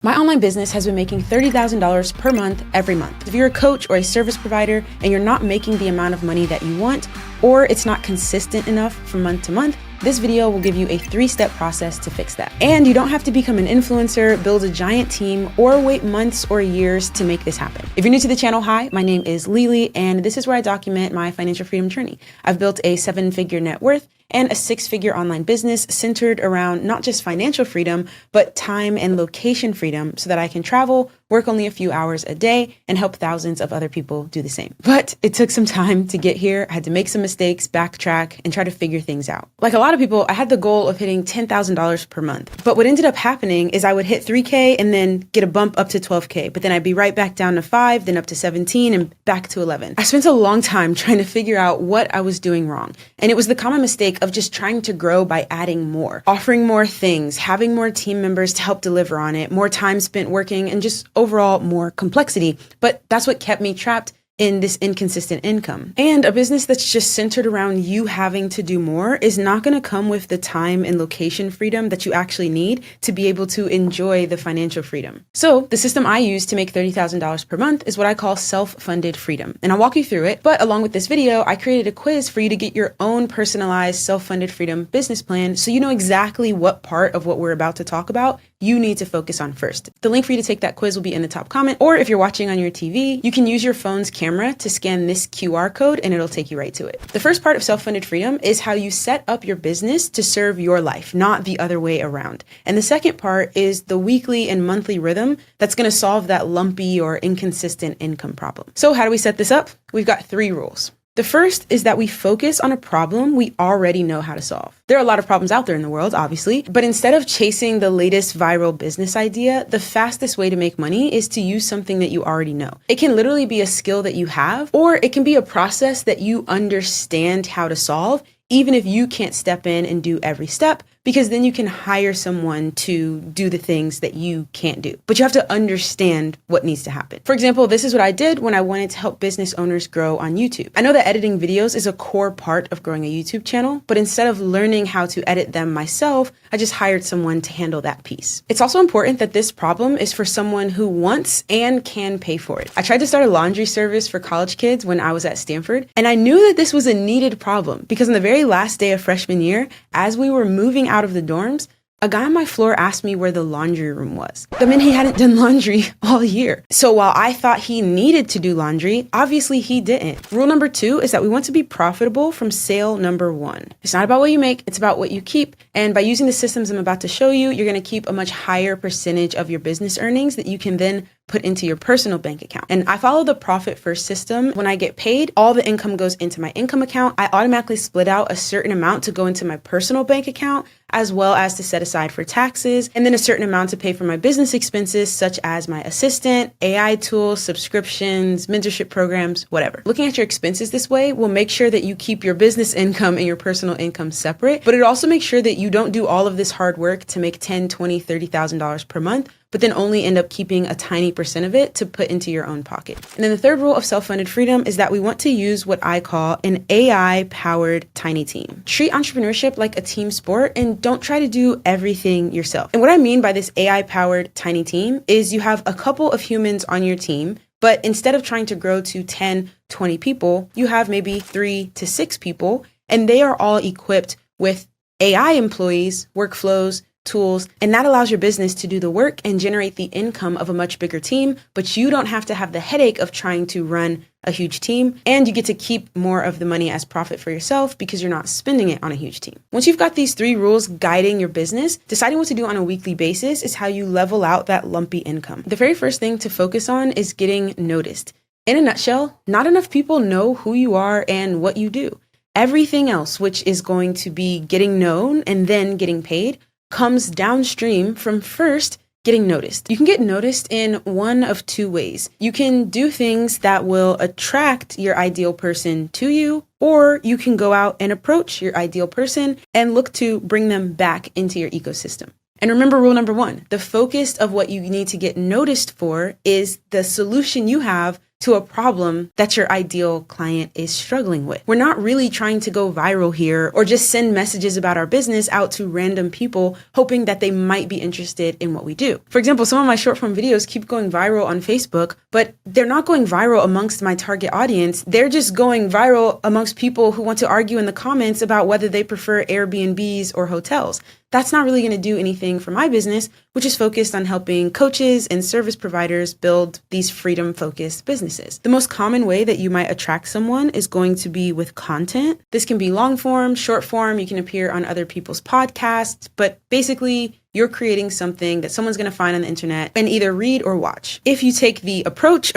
My online business has been making $30,000 per month every month. If you're a coach or a service provider and you're not making the amount of money that you want, or it's not consistent enough from month to month, this video will give you a 3-step process to fix that. And you don't have to become an influencer, build a giant team, or wait months or years to make this happen. If you're new to the channel, hi, my name is Lili, and this is where I document my financial freedom journey. I've built a 7-figure net worth and a 6-figure online business centered around not just financial freedom, but time and location freedom so that I can travel, work only a few hours a day, and help thousands of other people do the same. But it took some time to get here. I had to make some mistakes, backtrack, and try to figure things out. Like a lot of people, I had the goal of hitting $10,000 per month. But what ended up happening is I would hit 3K and then get a bump up to 12K, but then I'd be right back down to 5, then up to 17, and back to 11. I spent a long time trying to figure out what I was doing wrong. And it was the common mistake of just trying to grow by adding more, offering more things, having more team members to help deliver on it, more time spent working, and just overall more complexity. But that's what kept me trapped in this inconsistent income. And a business that's just centered around you having to do more is not going to come with the time and location freedom that you actually need to be able to enjoy the financial freedom. So the system I use to make $30,000 per month is what I call self-funded freedom. And I'll walk you through it. But along with this video, I created a quiz for you to get your own personalized self-funded freedom business plan so you know exactly what part of what we're about to talk about you need to focus on first. The link for you to take that quiz will be in the top comment, or if you're watching on your TV, you can use your phone's camera to scan this QR code and it'll take you right to it. The first part of self-funded freedom is how you set up your business to serve your life, not the other way around. And the second part is the weekly and monthly rhythm that's going to solve that lumpy or inconsistent income problem. So how do we set this up? We've got 3 rules. The first is that we focus on a problem we already know how to solve. There are a lot of problems out there in the world, obviously, but instead of chasing the latest viral business idea, the fastest way to make money is to use something that you already know. It can literally be a skill that you have, or it can be a process that you understand how to solve, even if you can't step in and do every step, because then you can hire someone to do the things that you can't do. But you have to understand what needs to happen. For example, this is what I did when I wanted to help business owners grow on YouTube. I know that editing videos is a core part of growing a YouTube channel, but instead of learning how to edit them myself, I just hired someone to handle that piece. It's also important that this problem is for someone who wants and can pay for it. I tried to start a laundry service for college kids when I was at Stanford, and I knew that this was a needed problem because on the very last day of freshman year, as we were moving out of the dorms, a guy on my floor asked me where the laundry room was. That meant he hadn't done laundry all year. So while I thought he needed to do laundry, obviously he didn't. Rule number 2 is that we want to be profitable from sale number 1. It's not about what you make, it's about what you keep. And by using the systems I'm about to show you, you're going to keep a much higher percentage of your business earnings that you can then put into your personal bank account. And I follow the profit first system. When I get paid, all the income goes into my income account. I automatically split out a certain amount to go into my personal bank account, as well as to set aside for taxes, and then a certain amount to pay for my business expenses, such as my assistant, AI tools, subscriptions, mentorship programs, whatever. Looking at your expenses this way will make sure that you keep your business income and your personal income separate, but it also makes sure that you don't do all of this hard work to make $10,000, $20,000, $30,000 per month, but then only end up keeping a tiny percent of it to put into your own pocket. And then the third rule of self-funded freedom is that we want to use what I call an AI-powered tiny team. Treat entrepreneurship like a team sport and don't try to do everything yourself. And what I mean by this AI-powered tiny team is you have a couple of humans on your team, but instead of trying to grow to 10, 20 people, you have maybe 3 to 6 people, and they are all equipped with AI employees, workflows, tools, and that allows your business to do the work and generate the income of a much bigger team, but you don't have to have the headache of trying to run a huge team, and you get to keep more of the money as profit for yourself because you're not spending it on a huge team. Once you've got these 3 rules guiding your business, deciding what to do on a weekly basis is how you level out that lumpy income. The very first thing to focus on is getting noticed. In a nutshell, not enough people know who you are and what you do. Everything else, which is going to be getting known and then getting paid, comes downstream from first getting noticed. You can get noticed in one of 2 ways. You can do things that will attract your ideal person to you, or you can go out and approach your ideal person and look to bring them back into your ecosystem. And remember rule number 1, the focus of what you need to get noticed for is the solution you have to a problem that your ideal client is struggling with. We're not really trying to go viral here or just send messages about our business out to random people hoping that they might be interested in what we do. For example, some of my short form videos keep going viral on Facebook, but they're not going viral amongst my target audience. They're just going viral amongst people who want to argue in the comments about whether they prefer Airbnbs or hotels. That's not really going to do anything for my business, which is focused on helping coaches and service providers build these freedom-focused businesses. The most common way that you might attract someone is going to be with content. This can be long form, short form. You can appear on other people's podcasts, but basically you're creating something that someone's going to find on the internet and either read or watch. If you take the approach,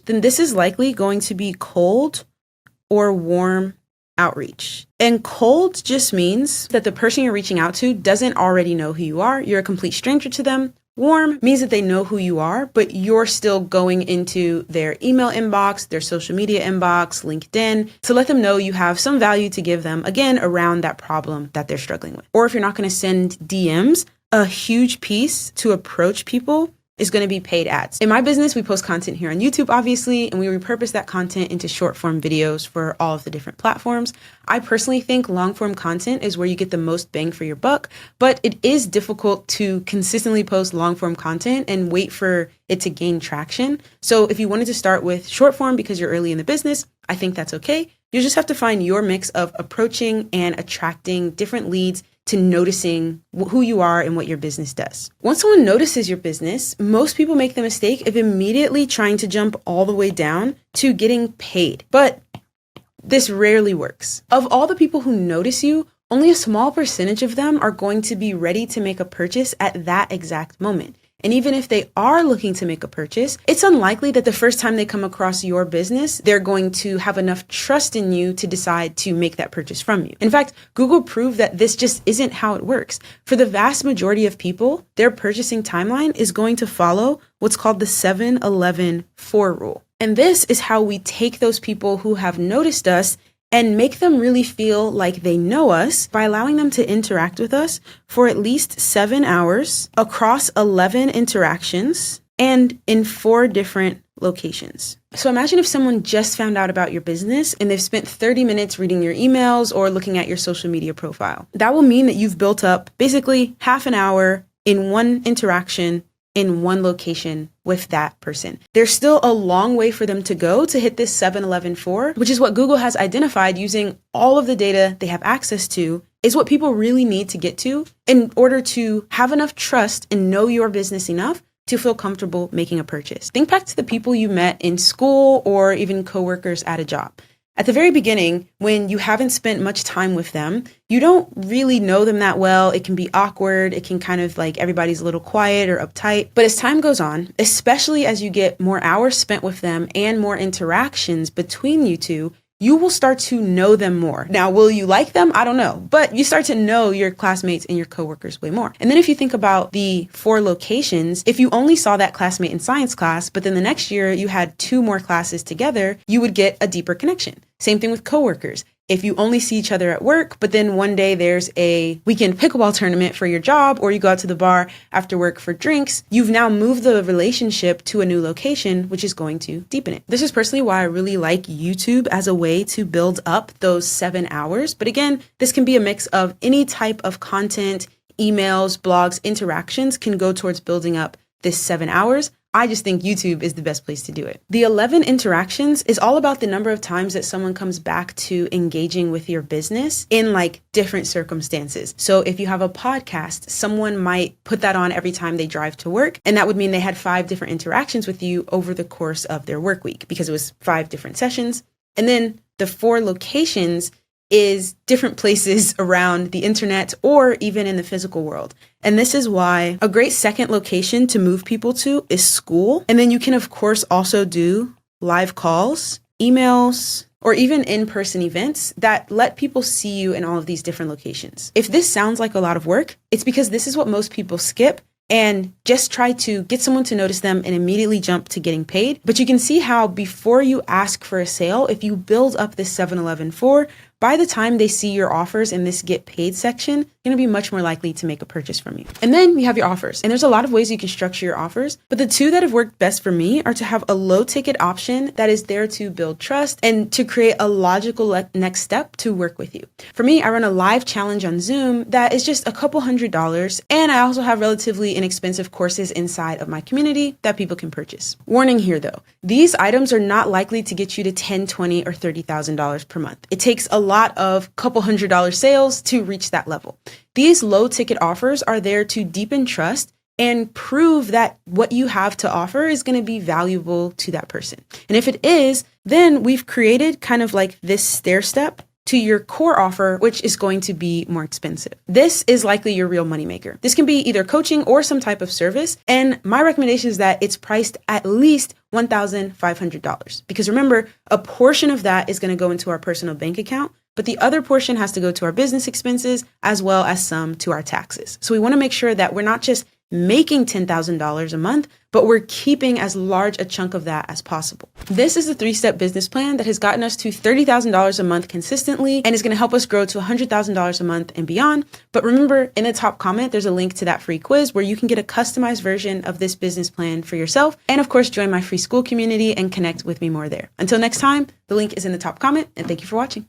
then this is likely going to be cold or warm outreach. And cold just means that the person you're reaching out to doesn't already know who you are. You're a complete stranger to them. Warm means that they know who you are, but you're still going into their email inbox, their social media inbox, LinkedIn, to let them know you have some value to give them, again, around that problem that they're struggling with. Or if you're not going to send DMs, a huge piece to approach people is going to be paid ads. In my business, we post content here on YouTube, obviously, and we repurpose that content into short form videos for all of the different platforms. I personally think long form content is where you get the most bang for your buck, but it is difficult to consistently post long form content and wait for it to gain traction. So if you wanted to start with short form because you're early in the business, I think that's okay. You just have to find your mix of approaching and attracting different leads to noticing who you are and what your business does. Once someone notices your business, most people make the mistake of immediately trying to jump all the way down to getting paid. But this rarely works. Of all the people who notice you, only a small percentage of them are going to be ready to make a purchase at that exact moment. And even if they are looking to make a purchase, it's unlikely that the first time they come across your business, they're going to have enough trust in you to decide to make that purchase from you. In fact, Google proved that this just isn't how it works. For the vast majority of people, their purchasing timeline is going to follow what's called the 7-11-4 rule. And this is how we take those people who have noticed us and make them really feel like they know us by allowing them to interact with us for at least 7 hours across 11 interactions and in 4 different locations. So imagine if someone just found out about your business and they've spent 30 minutes reading your emails or looking at your social media profile. That will mean that you've built up basically half an hour in one interaction in one location with that person. There's still a long way for them to go to hit this 7-11-4, which is what Google has identified using all of the data they have access to, is what people really need to get to in order to have enough trust and know your business enough to feel comfortable making a purchase. Think back to the people you met in school or even coworkers at a job. At the very beginning, when you haven't spent much time with them, you don't really know them that well. It can be awkward. It can kind of like everybody's a little quiet or uptight. But as time goes on, especially as you get more hours spent with them and more interactions between you two, you will start to know them more. Now, will you like them? I don't know. But you start to know your classmates and your coworkers way more. And then if you think about the 4 locations, if you only saw that classmate in science class, but then the next year you had 2 more classes together, you would get a deeper connection. Same thing with coworkers. If you only see each other at work, but then one day there's a weekend pickleball tournament for your job, or you go out to the bar after work for drinks, you've now moved the relationship to a new location, which is going to deepen it. This is personally why I really like YouTube as a way to build up those 7 hours. But again, this can be a mix of any type of content, emails, blogs, interactions can go towards building up this 7 hours. I just think YouTube is the best place to do it. The 11 interactions is all about the number of times that someone comes back to engaging with your business in like different circumstances. So if you have a podcast, someone might put that on every time they drive to work. And that would mean they had 5 different interactions with you over the course of their work week because it was 5 different sessions. And then the 4 locations is different places around the internet or even in the physical world. And this is why a great second location to move people to is school. And then you can, of course, also do live calls, emails, or even in-person events that let people see you in all of these different locations. If this sounds like a lot of work, it's because this is what most people skip and just try to get someone to notice them and immediately jump to getting paid. But you can see how before you ask for a sale, if you build up this 7-11-4, by the time they see your offers in this get paid section, going to be much more likely to make a purchase from you. And then you have your offers. And there's a lot of ways you can structure your offers, but the two that have worked best for me are to have a low ticket option that is there to build trust and to create a logical next step to work with you. For me, I run a live challenge on Zoom that is just a couple $100s. And I also have relatively inexpensive courses inside of my community that people can purchase. Warning here though, these items are not likely to get you to $10, $20, or $30,000 per month. It takes a lot of couple $100 sales to reach that level. These low ticket offers are there to deepen trust and prove that what you have to offer is going to be valuable to that person. And if it is, then we've created kind of like this stair step to your core offer, which is going to be more expensive. This is likely your real moneymaker. This can be either coaching or some type of service. And my recommendation is that it's priced at least $1,500. Because remember, a portion of that is going to go into our personal bank account, but the other portion has to go to our business expenses as well as some to our taxes. So we want to make sure that we're not just making $10,000 a month, but we're keeping as large a chunk of that as possible. This is a 3-step business plan that has gotten us to $30,000 a month consistently and is going to help us grow to $100,000 a month and beyond. But remember, in the top comment, there's a link to that free quiz where you can get a customized version of this business plan for yourself. And of course, join my free school community and connect with me more there. Until next time, the link is in the top comment, and thank you for watching.